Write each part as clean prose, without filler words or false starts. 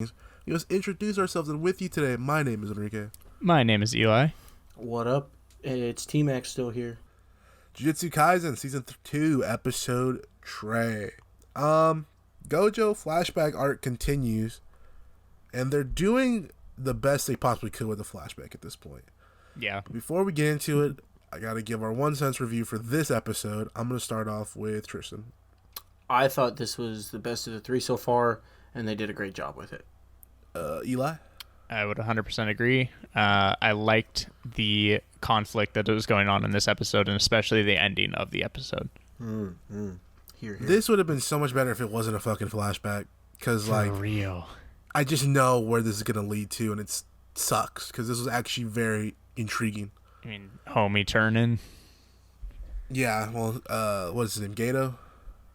We must introduce ourselves, and with you today, my name is Enrique. My name is Eli. What up? It's T-Max still here. Jujutsu Kaisen, Season 2, Episode Trey. Gojo flashback arc continues, and they're doing the best they possibly could with the flashback at this point. Yeah. Before we get into it, I gotta give our 1 cent review for this episode. I'm gonna start off with Tristan. I thought this was the best of the three so far, and they did a great job with it. Eli? I would 100% agree. I liked the conflict that was going on in this episode, and especially the ending of the episode. Here. This would have been so much better if it wasn't a fucking flashback. Because, For real. I just know where this is going to lead to, and it sucks. Because this was actually very intriguing. I mean, homie turning. Yeah, well, what is his name? Gato?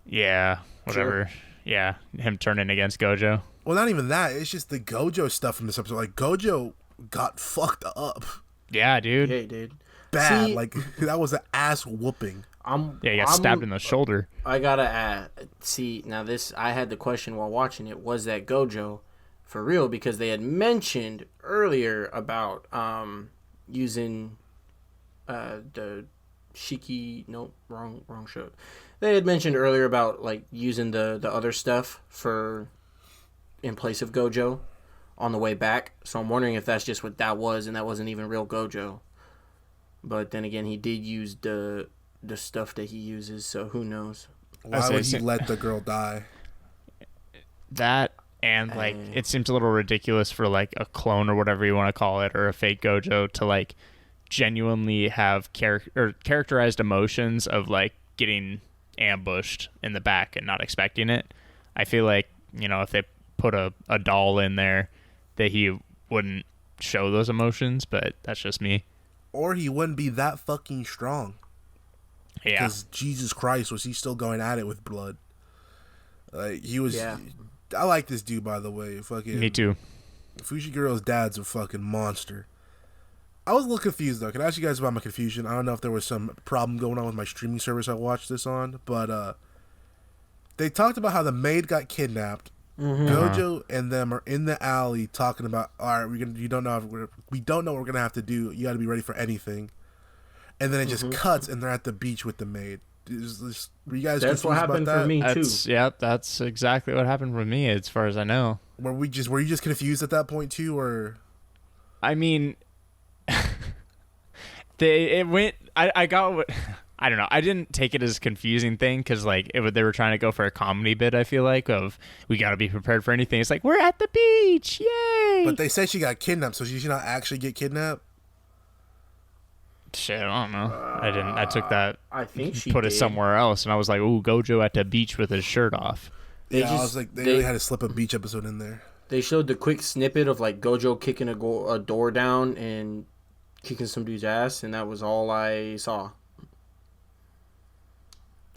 Yeah, whatever. Sure. Yeah, him turning against Gojo. Well, not even that. It's just the Gojo stuff from this episode. Like, Gojo got fucked up. Yeah, dude. Yeah, dude. Bad. See, like, that was an ass whooping. He got stabbed in the shoulder. I gotta add. See, now this, I had the question while watching it. Was that Gojo for real? Because they had mentioned earlier about using the Shiki. No, wrong show. They had mentioned earlier about like using the other stuff for in place of Gojo on the way back. So I'm wondering if that's just what that was, and that wasn't even real Gojo. But then again, he did use the stuff that he uses, so who knows? Why would he let the girl die? That, and like, it seems a little ridiculous for like a clone or whatever you want to call it, or a fake Gojo to like genuinely have characterized emotions of like getting ambushed in the back and not expecting it. I feel like, if they put a doll in there, that he wouldn't show those emotions, but that's just me. Or he wouldn't be that fucking strong. Yeah. Because Jesus Christ, was he still going at it with blood? Like, he was... Yeah. I like this dude, by the way. Fucking Me too. Fushigiro's dad's a fucking monster. I was a little confused, though. Can I ask you guys about my confusion? I don't know if there was some problem going on with my streaming service I watched this on, but they talked about how the maid got kidnapped. Mm-hmm. Gojo and them are in the alley talking about, all right, we don't know what we're gonna have to do. You got to be ready for anything. And then it just cuts, and they're at the beach with the maid. Were you guys That's what happened for me too. That's exactly what happened with me, as far as I know. Were you just confused at that point too, or? I mean, I got what. I don't know. I didn't take it as a confusing thing because, like, they were trying to go for a comedy bit, I feel like, of we got to be prepared for anything. It's like, we're at the beach. Yay! But they said she got kidnapped, so she should not actually get kidnapped? Shit, I don't know. I didn't. I took that, I think she put it did. somewhere else, and I was like, ooh, Gojo at the beach with his shirt off. I was like, they really had to slip a beach episode in there. They showed the quick snippet of, like, Gojo kicking a door down and kicking some dude's ass, and that was all I saw.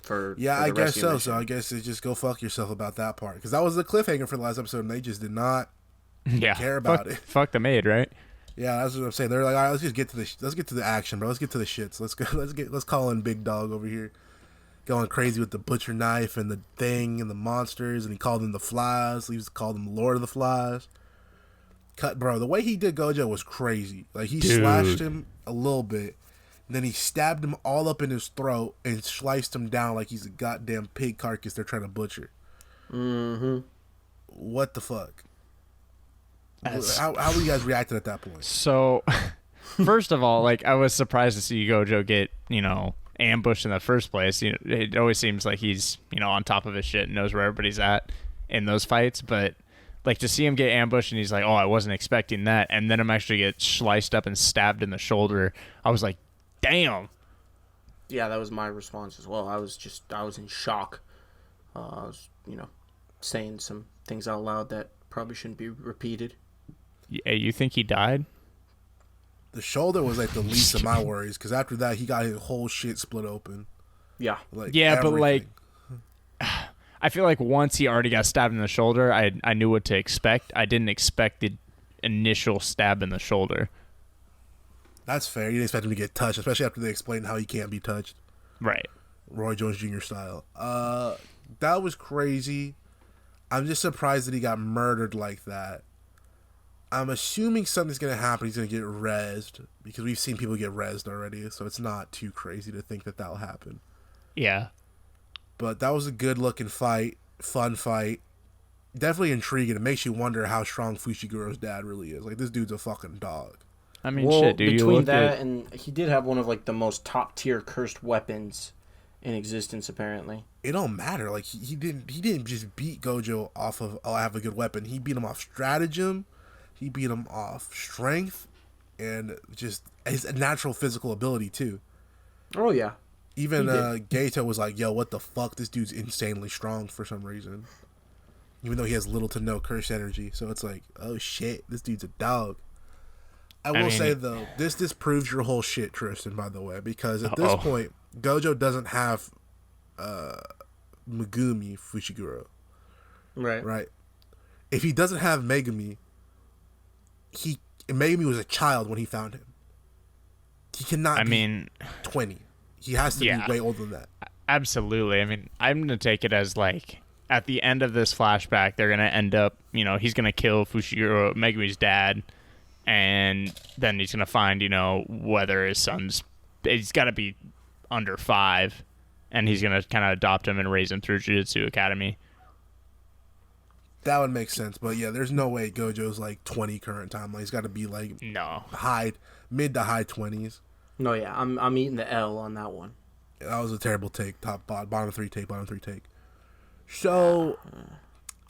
I guess so. So I guess it's just go fuck yourself about that part, because that was the cliffhanger for the last episode, and they just did not care about it. Fuck the maid, right? Yeah, that's what I'm saying. They're like, all right, let's get to the action, bro. Let's get to the shits. Let's call in Big Dog over here, going crazy with the butcher knife and the thing and the monsters, and he called them the Flies. He used to call them Lord of the Flies. Bro, the way he did Gojo was crazy. Like, he slashed him a little bit. Then he stabbed him all up in his throat and sliced him down like he's a goddamn pig carcass they're trying to butcher. Mm-hmm. What the fuck? How were you guys reacting at that point? So, first of all, like, I was surprised to see Gojo get, ambushed in the first place. It always seems like he's, on top of his shit and knows where everybody's at in those fights. But, like, to see him get ambushed and he's like, oh, I wasn't expecting that. And then him actually get sliced up and stabbed in the shoulder. I was like, damn. Yeah, that was my response as well. I was in shock. I was, saying some things out loud that probably shouldn't be repeated. Yeah, you think he died? The shoulder was like the least of my worries, because after that he got his whole shit split open. Yeah. Like, yeah, everything. but like, I feel like once he already got stabbed in the shoulder, I knew what to expect. I didn't expect the initial stab in the shoulder. That's fair. You didn't expect him to get touched, especially after they explained how he can't be touched. Right. Roy Jones Jr. style. That was crazy. I'm just surprised that he got murdered like that. I'm assuming something's going to happen. He's going to get rezzed because we've seen people get rezzed already, so it's not too crazy to think that that'll happen. Yeah. But that was a good-looking fight, fun fight. Definitely intriguing. It makes you wonder how strong Fushiguro's dad really is. Like, this dude's a fucking dog. I mean, shit, dude. Between that and he did have one of like the most top-tier cursed weapons in existence, apparently. It don't matter. Like, he didn't just beat Gojo off of, oh, I have a good weapon. He beat him off stratagem. He beat him off strength and just his natural physical ability, too. Oh, yeah. Even Geto was like, yo, what the fuck? This dude's insanely strong for some reason. Even though he has little to no curse energy. So it's like, oh, shit, this dude's a dog. I will say, though, this proves your whole shit, Tristan, by the way. Because at this point, Gojo doesn't have Megumi Fushiguro. Right? If he doesn't have Megumi... Megumi was a child when he found him. He cannot be 20. He has to be way older than that. Absolutely. I mean, I'm going to take it as, like, at the end of this flashback, they're going to end up, he's going to kill Fushiguro, Megumi's dad, and then he's going to find, whether his son's... He's got to be under 5, and he's going to kind of adopt him and raise him through Jujutsu Academy. That would make sense, but yeah, there's no way Gojo's like 20 current timeline. He's got to be like mid to high 20s. No, yeah, I'm eating the L on that one. Yeah, that was a terrible take. Bottom three take. So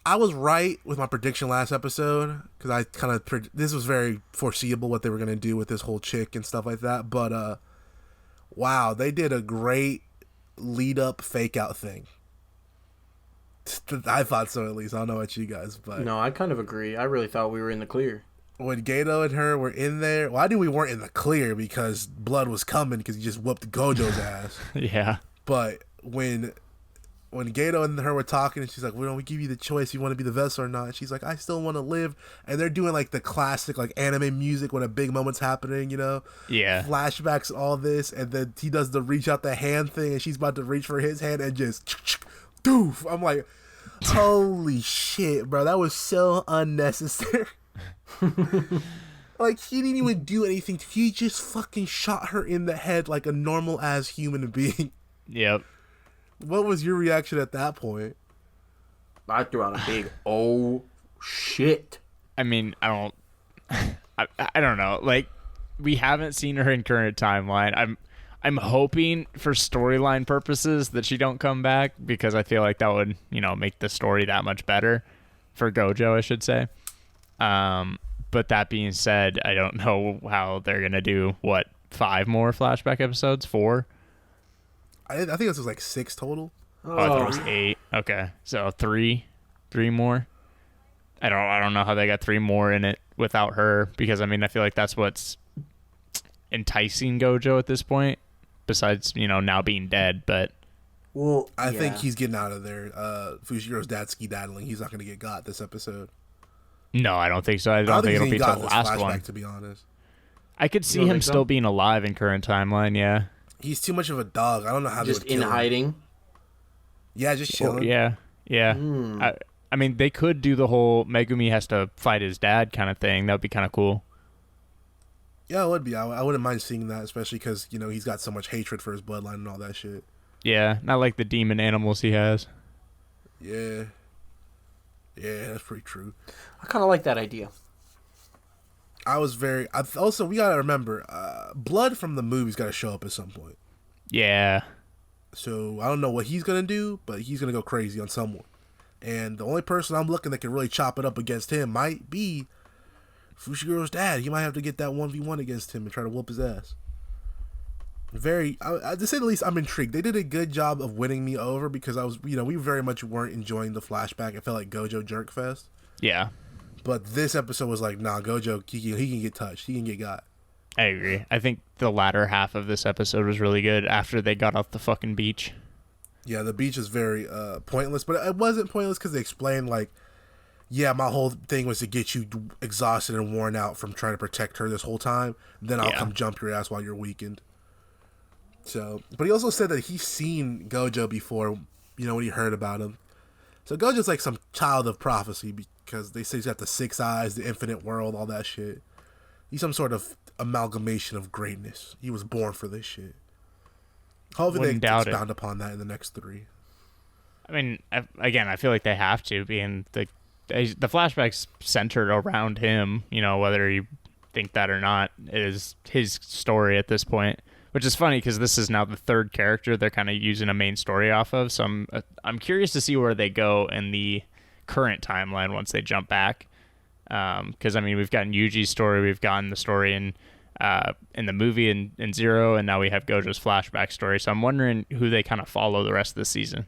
I was right with my prediction last episode because I kind of this was very foreseeable what they were gonna do with this whole chick and stuff like that. But wow, they did a great lead up fake out thing. I thought so, at least. I don't know about you guys, but no, I kind of agree. I really thought we were in the clear when Geto and her were in there. Well, I knew we weren't in the clear because blood was coming because he just whooped Gojo's ass. Yeah. But when Geto and her were talking, and she's like, "Well, we give you the choice. You want to be the vessel or not?" And she's like, "I still want to live." And they're doing like the classic like anime music when a big moment's happening, Yeah. Flashbacks, all this, and then he does the reach out the hand thing, and she's about to reach for his hand and just doof. I'm like, holy shit, bro, that was so unnecessary. Like, he didn't even do anything. He just fucking shot her in the head like a normal ass human being. Yep. What was your reaction at that point? I threw out a big oh shit. I mean, I don't know. Like, we haven't seen her in current timeline. I'm hoping for storyline purposes that she don't come back because I feel like that would, make the story that much better for Gojo, I should say. But that being said, I don't know how they're going to do, 5 more flashback episodes? 4? I think this was like 6 total. Oh, I thought it was 8. Okay. So 3 more. I don't know how they got 3 more in it without her because, I mean, I feel like that's what's enticing Gojo at this point. Besides, now being dead, but... Well, I think he's getting out of there. Fushiro's dad ski-daddling. He's not going to get got this episode. No, I don't think so. I don't think it'll be the last one. To be honest. I could see him still being alive in current timeline, yeah. He's too much of a dog. I don't know how just they would kill in hiding? him. Yeah, just chilling. Yeah. I mean, they could do the whole Megumi has to fight his dad kind of thing. That would be kind of cool. Yeah, it would be. I wouldn't mind seeing that, especially because, he's got so much hatred for his bloodline and all that shit. Yeah, not like the demon animals he has. Yeah. Yeah, that's pretty true. I kind of like that idea. Also, we got to remember, blood from the movie's got to show up at some point. Yeah. So, I don't know what he's going to do, but he's going to go crazy on someone. And the only person I'm looking that can really chop it up against him might be Fushiro's dad. He might have to get that 1v1 against him and try to whoop his ass. To say the least, I'm intrigued. They did a good job of winning me over because I was, we very much weren't enjoying the flashback. It felt like Gojo jerk fest. Yeah. But this episode was like, nah, Gojo, he can get touched. He can get got. I agree. I think the latter half of this episode was really good after they got off the fucking beach. Yeah, the beach is very pointless, but it wasn't pointless because they explained, like, yeah, my whole thing was to get you exhausted and worn out from trying to protect her this whole time. Then I'll come jump your ass while you're weakened. So, but he also said that he's seen Gojo before, when he heard about him. So Gojo's like some child of prophecy because they say he's got the 6 eyes, the infinite world, all that shit. He's some sort of amalgamation of greatness. He was born for this shit. Hopefully they expound upon that in the next 3. I mean, again, I feel like they have to, being the flashbacks centered around him, you know, whether you think that or not, is his story at this point. Which is funny because this is now the 3rd character they're kind of using a main story off of. So I'm curious to see where they go in the current timeline once they jump back. Because I mean, we've gotten Yuji's story, we've gotten the story in the movie in Zero, and now we have Gojo's flashback story. So I'm wondering who they kind of follow the rest of the season.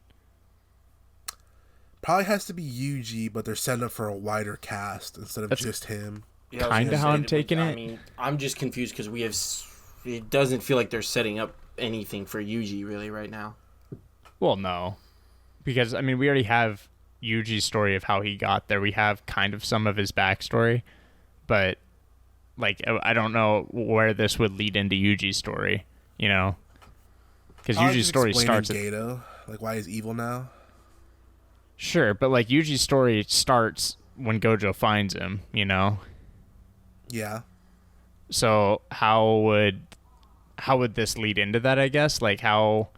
Probably has to be Yuji, but they're setting up for a wider cast instead of just him. Yeah, kind of how I'm taking it. I mean, I'm just confused because it doesn't feel like they're setting up anything for Yuji really right now. Well, no, because I mean, we already have Yuji's story of how he got there. We have kind of some of his backstory, but like I don't know where this would lead into Yuji's story. You know, because Yuji's story starts. Gato, like why he's evil now. Sure, but like Yuji's story starts when Gojo finds him, you know? Yeah. So how would this lead into that, I guess? Like how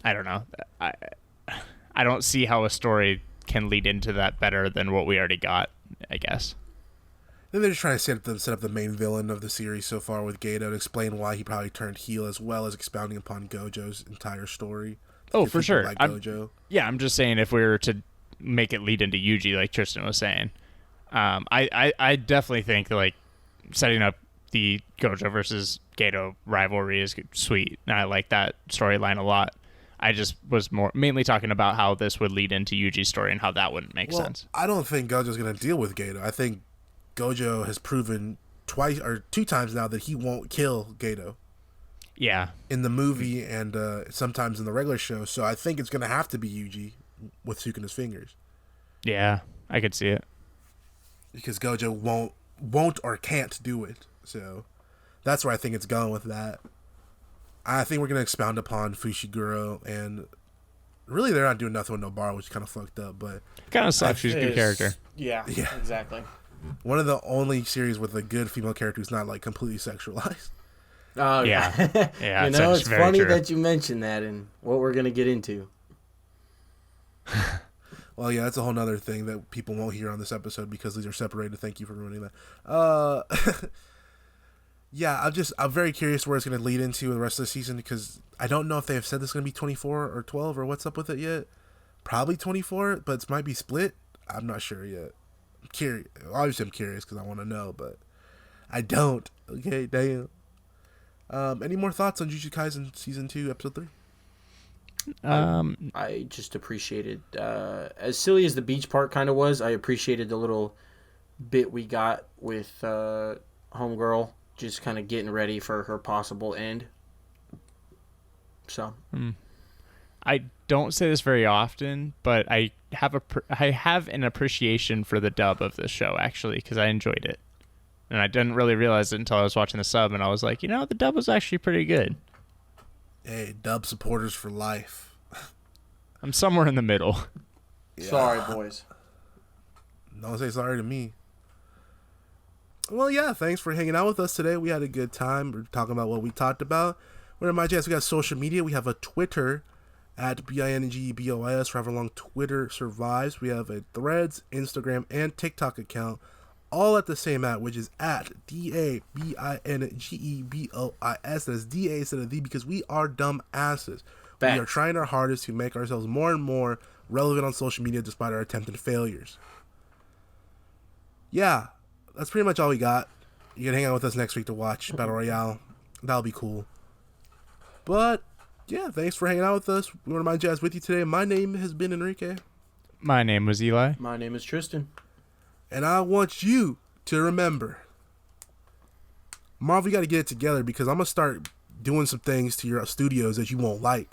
I don't know. I don't see how a story can lead into that better than what we already got, I guess. I think they're just trying to set up the main villain of the series so far with Gato and explain why he probably turned heel, as well as expounding upon Gojo's entire story. Oh, for sure. Like Gojo. I'm just saying if we were to make it lead into Yuji, like Tristan was saying, I definitely think like setting up the Gojo versus Gato rivalry is sweet, and I like that storyline a lot. I just was mainly talking about how this would lead into Yuji's story and how that wouldn't make sense. I don't think Gojo's going to deal with Gato. I think Gojo has proven 2 times now that he won't kill Gato. Yeah. In the movie and sometimes in the regular show. So I think it's going to have to be Yuji with Sukuna's fingers. Yeah, I could see it. Because Gojo won't or can't do it. So that's where I think it's going with that. I think we're going to expound upon Fushiguro, and really they're not doing nothing with Nobara, which is kind of fucked up. But kind of sucks. She's a good character. Yeah, exactly. One of the only series with a good female character who's not like completely sexualized. Oh, yeah. Yeah, you know, it's funny that you mentioned that and what we're going to get into. Well, yeah, that's a whole nother thing that people won't hear on this episode because these are separated. Thank you for ruining that. Yeah, I'm very curious where it's going to lead into the rest of the season because I don't know if they have said this is going to be 24 or 12 or what's up with it yet. Probably 24, but it might be split. I'm not sure yet. I'm curious. Obviously, I'm curious because I want to know, but I don't. Okay, damn. Any more thoughts on Jujutsu Kaisen Season 2, Episode 3? I just appreciated, as silly as the beach part kind of was, I appreciated the little bit we got with Homegirl just kind of getting ready for her possible end. So. I don't say this very often, but I have an appreciation for the dub of this show, actually, because I enjoyed it. And I didn't really realize it until I was watching the sub, and I was like, you know, the dub was actually pretty good. Hey, dub supporters for life. I'm somewhere in the middle. Yeah. Sorry, boys. Don't say sorry to me. Well, yeah, thanks for hanging out with us today. We had a good time. We're talking about what we talked about. We're remind you guys, we got social media. We have a Twitter at BINGBOIS for however long Twitter survives. We have a Threads, Instagram, and TikTok account, all at the same which is at DABINGEBOIS. That is DA instead of the, because we are dumb asses. Facts. We are trying our hardest to make ourselves more and more relevant on social media despite our attempted failures. Yeah, that's pretty much all we got. You can hang out with us next week to watch Battle Royale. That'll be cool. But, yeah, thanks for hanging out with us. We want to remind you guys with you today. My name has been Enrique. My name was Eli. My name is Tristan. And I want you to remember, Marv, you got to get it together because I'm going to start doing some things to your studios that you won't like.